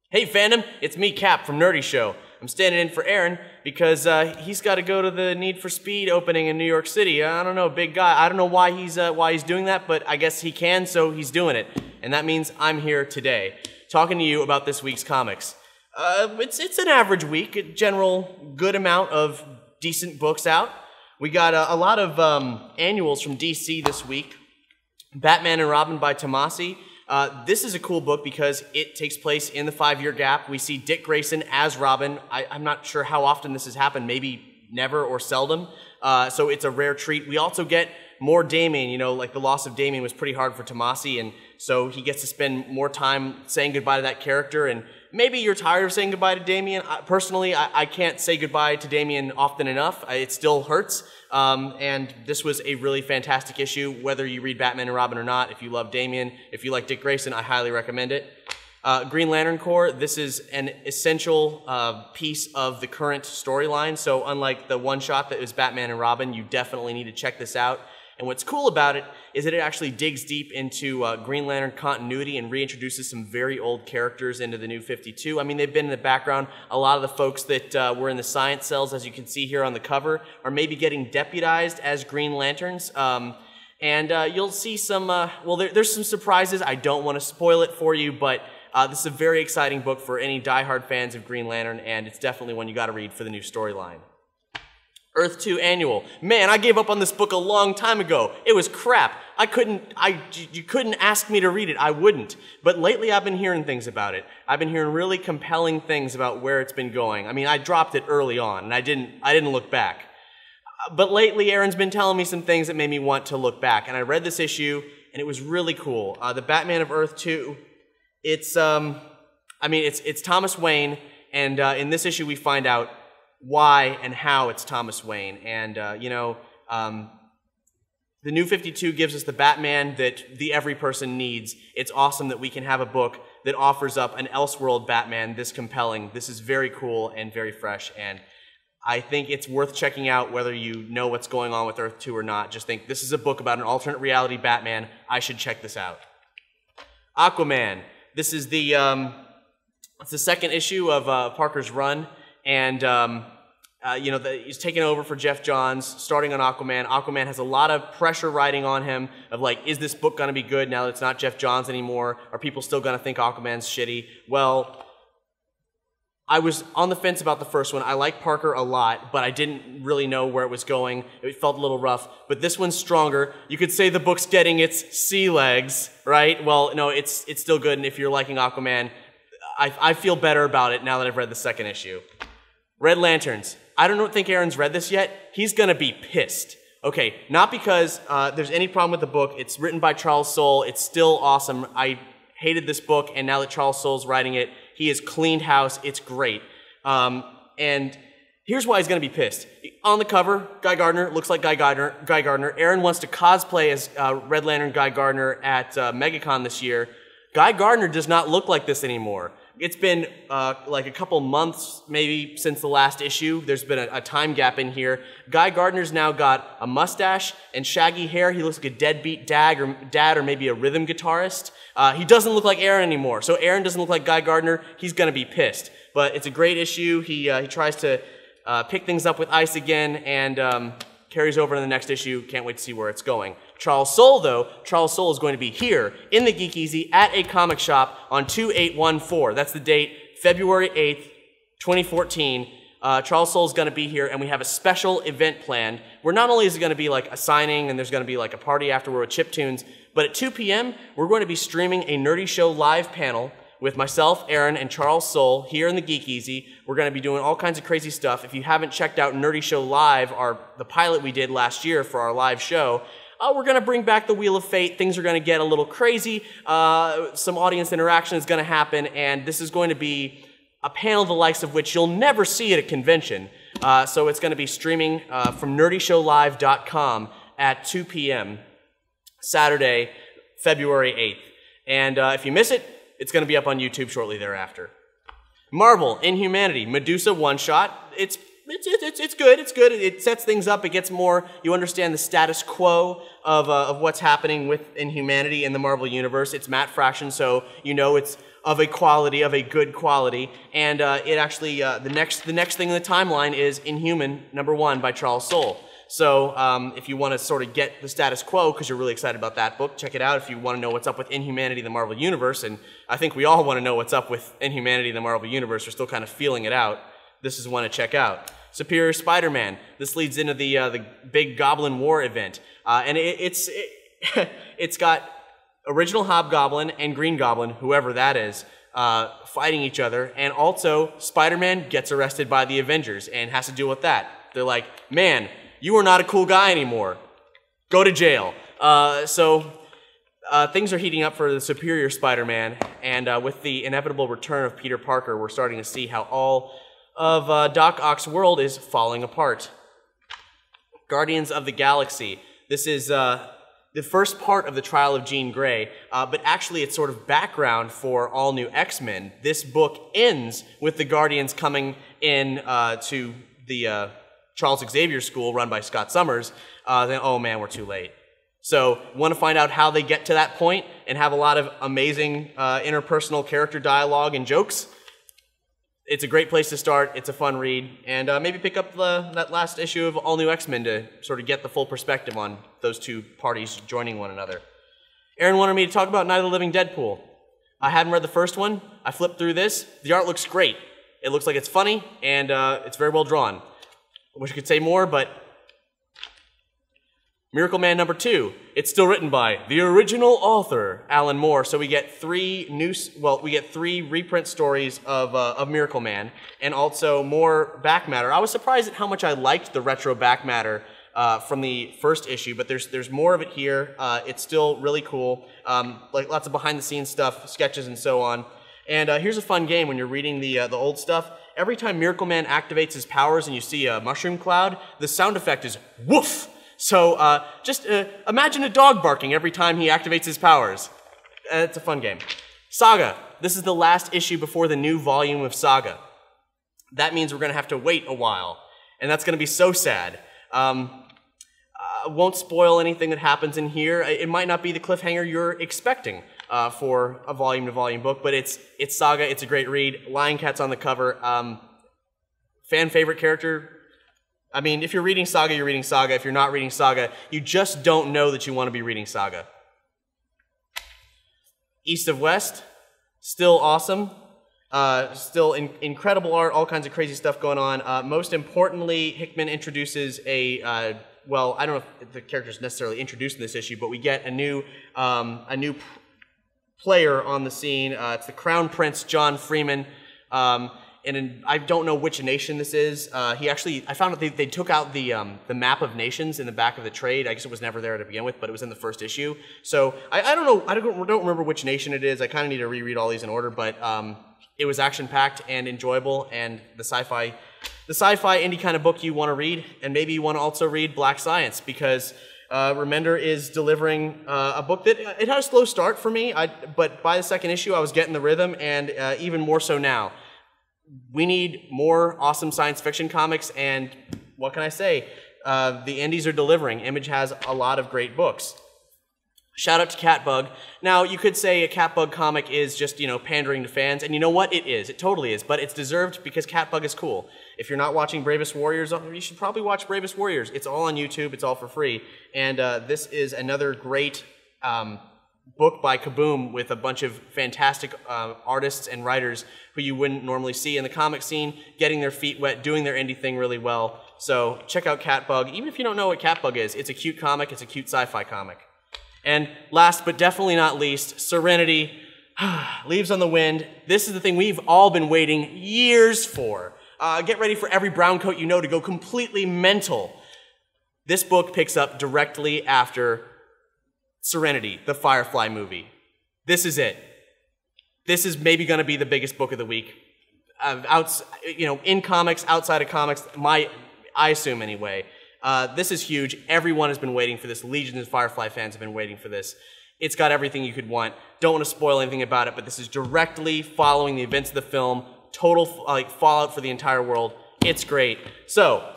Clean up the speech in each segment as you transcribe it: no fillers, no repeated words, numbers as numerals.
Hey Fandom, it's me Cap from Nerdy Show. I'm standing in for Aaron because he's got to go to the Need for Speed opening in New York City. I don't know, big guy. I don't know why he's doing that, but I guess he can, so he's doing it. And that means I'm here today, talking to you about this week's comics. It's an average week, a general good amount of decent books out. We got a lot of annuals from DC this week. Batman and Robin by Tomasi. This is a cool book because it takes place in the 5-year gap. We see Dick Grayson as Robin. I'm not sure how often this has happened, maybe never or seldom. So it's a rare treat. We also get more Damian. You know, like the loss of Damian was pretty hard for Tomasi, and so he gets to spend more time saying goodbye to that character. And maybe you're tired of saying goodbye to Damian. Personally, I can't say goodbye to Damian often enough. It still hurts. And this was a really fantastic issue, whether you read Batman and Robin or not. If you love Damian, if you like Dick Grayson, I highly recommend it. Green Lantern Corps, this is an essential piece of the current storyline. So unlike the one-shot that was Batman and Robin, you definitely need to check this out. And what's cool about it is that it actually digs deep into Green Lantern continuity and reintroduces some very old characters into the New 52. I mean, they've been in the background. A lot of the folks that were in the science cells, as you can see here on the cover, are maybe getting deputized as Green Lanterns. You'll see some, there's some surprises. I don't want to spoil it for you, but this is a very exciting book for any diehard fans of Green Lantern, and it's definitely one you got to read for the new storyline. Earth 2 Annual. Man, I gave up on this book a long time ago. It was crap. You couldn't ask me to read it. I wouldn't. But lately I've been hearing things about it. I've been hearing really compelling things about where it's been going. I mean, I dropped it early on, and I didn't look back. But lately Aaron's been telling me some things that made me want to look back, and I read this issue, and it was really cool. The Batman of Earth 2, it's Thomas Wayne, and in this issue we find out why and how it's Thomas Wayne. And, the New 52 gives us the Batman that the every person needs. It's awesome that we can have a book that offers up an Elseworld Batman this compelling. This is very cool and very fresh, and I think it's worth checking out whether you know what's going on with Earth 2 or not. Just think, this is a book about an alternate reality Batman. I should check this out. Aquaman. This is it's the second issue of Parker's run. And, he's taken over for Jeff Johns, starting on Aquaman. Aquaman has a lot of pressure riding on him of like, is this book going to be good now that it's not Jeff Johns anymore? Are people still going to think Aquaman's shitty? Well, I was on the fence about the first one. I like Parker a lot, but I didn't really know where it was going. It felt a little rough, but this one's stronger. You could say the book's getting its sea legs, right? Well, no, it's still good, and if you're liking Aquaman, I feel better about it now that I've read the second issue. Red Lanterns. I don't think Aaron's read this yet. He's gonna be pissed. Okay, not because there's any problem with the book. It's written by Charles Soule. It's still awesome. I hated this book, and now that Charles Soule's writing it, he has cleaned house. It's great. And here's why he's gonna be pissed. On the cover, Guy Gardner looks like Guy Gardner. Aaron wants to cosplay as Red Lantern Guy Gardner at MegaCon this year. Guy Gardner does not look like this anymore. It's been like a couple months maybe since the last issue. There's been a time gap in here. Guy Gardner's now got a mustache and shaggy hair. He looks like a deadbeat dad or maybe a rhythm guitarist. He doesn't look like Aaron anymore. So Aaron doesn't look like Guy Gardner. He's gonna be pissed. But it's a great issue. He tries to pick things up with ice again and carries over in the next issue. Can't wait to see where it's going. Charles Soule, though, Charles Soule is going to be here in the Geek Easy at a comic shop on 2814. That's the date, February 8th, 2014. Charles Soule's going to be here, and we have a special event planned where not only is it going to be like a signing and there's going to be like a party afterward with chiptunes, but at 2 p.m., we're going to be streaming a Nerdy Show live panel with myself, Aaron, and Charles Soule here in the Geek Easy. We're going to be doing all kinds of crazy stuff. If you haven't checked out Nerdy Show Live, the pilot we did last year for our live show, we're going to bring back the Wheel of Fate. Things are going to get a little crazy. Some audience interaction is going to happen, and this is going to be a panel the likes of which you'll never see at a convention. So it's going to be streaming from nerdyshowlive.com at 2 p.m. Saturday, February 8th. And if you miss it, it's going to be up on YouTube shortly thereafter. Marvel, Inhumanity, Medusa one-shot. It's good. It's good. It sets things up. It gets more. You understand the status quo of what's happening with Inhumanity in the Marvel Universe. It's Matt Fraction, so you know it's of a quality, of a good quality. And it actually the next thing in the timeline is Inhuman #1 by Charles Soule. So if you want to sort of get the status quo, because you're really excited about that book, check it out. If you want to know what's up with Inhumanity, the Marvel Universe, and I think we all want to know what's up with Inhumanity, the Marvel Universe, we're still kind of feeling it out, this is one to check out. Superior Spider-Man. This leads into the big Goblin War event. And it's got original Hobgoblin and Green Goblin, whoever that is, fighting each other, and also Spider-Man gets arrested by the Avengers and has to deal with that. They're like, man, you are not a cool guy anymore. Go to jail. Things are heating up for the Superior Spider-Man, and with the inevitable return of Peter Parker, we're starting to see how all of Doc Ock's world is falling apart. Guardians of the Galaxy. This is the first part of the trial of Jean Grey, but actually it's sort of background for all new X-Men. This book ends with the Guardians coming in to the Charles Xavier School run by Scott Summers. Then, oh man, we're too late. So, want to find out how they get to that point and have a lot of amazing interpersonal character dialogue and jokes? It's a great place to start. It's a fun read. And maybe pick up that last issue of All New X-Men to sort of get the full perspective on those two parties joining one another. Aaron wanted me to talk about Night of the Living Deadpool. I hadn't read the first one. I flipped through this. The art looks great. It looks like it's funny, and it's very well drawn. I wish I could say more, but Miracle Man #2. It's still written by the original author, Alan Moore. So we get three reprint stories of Miracle Man, and also more back matter. I was surprised at how much I liked the retro back matter from the first issue, but there's more of it here. It's still really cool, like lots of behind-the-scenes stuff, sketches, and so on. And here's a fun game when you're reading the old stuff. Every time Miracle Man activates his powers and you see a mushroom cloud, the sound effect is woof. So just imagine a dog barking every time he activates his powers. It's a fun game. Saga. This is the last issue before the new volume of Saga. That means we're going to have to wait a while, and that's going to be so sad. Won't spoil anything that happens in here. It might not be the cliffhanger you're expecting for a volume-to-volume book, but it's Saga. It's a great read. Lion Cat's on the cover. Fan favorite character. I mean, if you're reading Saga, you're reading Saga. If you're not reading Saga, you just don't know that you want to be reading Saga. East of West, still awesome. Still incredible art, all kinds of crazy stuff going on. Most importantly, Hickman introduces well, I don't know if the character's necessarily introduced in this issue, but we get a new player on the scene. It's the Crown Prince, John Freeman. And I don't know which nation this is. I found out they took out the map of nations in the back of the trade. I guess it was never there to begin with, but it was in the first issue. So I don't know. I don't remember which nation it is. I kind of need to reread all these in order, but it was action-packed and enjoyable, and the sci-fi indie kind of book you want to read, and maybe you want to also read Black Science, because Remender is delivering a book that it had a slow start for me, but by the second issue I was getting the rhythm, and even more so now. We need more awesome science fiction comics, and what can I say? The indies are delivering. Image has a lot of great books. Shout out to Catbug. Now, you could say a Catbug comic is just, pandering to fans, and you know what? It is. It totally is, but it's deserved because Catbug is cool. If you're not watching Bravest Warriors, you should probably watch Bravest Warriors. It's all on YouTube. It's all for free. And this is another great book by Kaboom with a bunch of fantastic artists and writers who you wouldn't normally see in the comic scene, getting their feet wet, doing their indie thing really well. So check out Catbug. Even if you don't know what Catbug is, it's a cute comic. It's a cute sci-fi comic. And last but definitely not least, Serenity, Leaves on the Wind. This is the thing we've all been waiting years for. Get ready for every brown coat you know to go completely mental. This book picks up directly after Serenity, the Firefly movie. This is it. This is maybe going to be the biggest book of the week. In comics, outside of comics, I assume anyway. This is huge. Everyone has been waiting for this. Legions of Firefly fans have been waiting for this. It's got everything you could want. Don't want to spoil anything about it, but this is directly following the events of the film. Total fallout for the entire world. It's great. So,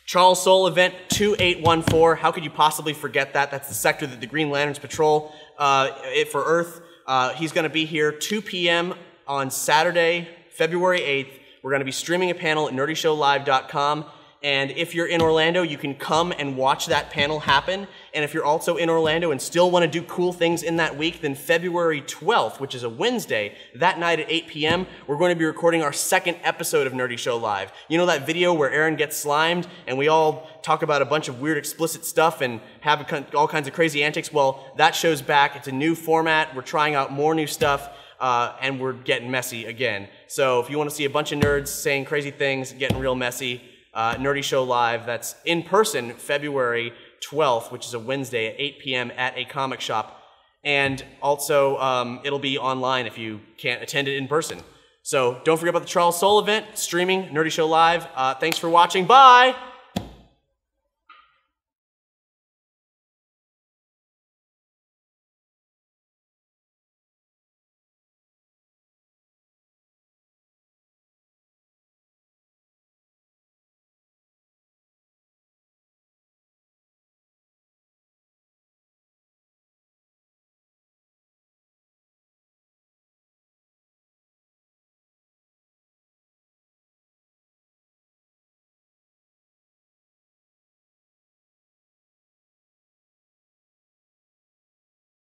Charles Soule event 2814. How could you possibly forget that? That's the sector that the Green Lanterns patrol for Earth. He's going to be here 2 p.m. on Saturday, February 8th. We're going to be streaming a panel at nerdyshowlive.com. And if you're in Orlando, you can come and watch that panel happen. And if you're also in Orlando and still want to do cool things in that week, then February 12th, which is a Wednesday, that night at 8 p.m., we're going to be recording our second episode of Nerdy Show Live. You know that video where Aaron gets slimed and we all talk about a bunch of weird explicit stuff and have all kinds of crazy antics? Well, that show's back. It's a new format. We're trying out more new stuff. And we're getting messy again. So if you want to see a bunch of nerds saying crazy things, getting real messy, Nerdy Show Live, that's in person February 12th, which is a Wednesday at 8 p.m. at a comic shop. And also, it'll be online if you can't attend it in person. So don't forget about the Charles Soule event, streaming Nerdy Show Live. Thanks for watching. Bye!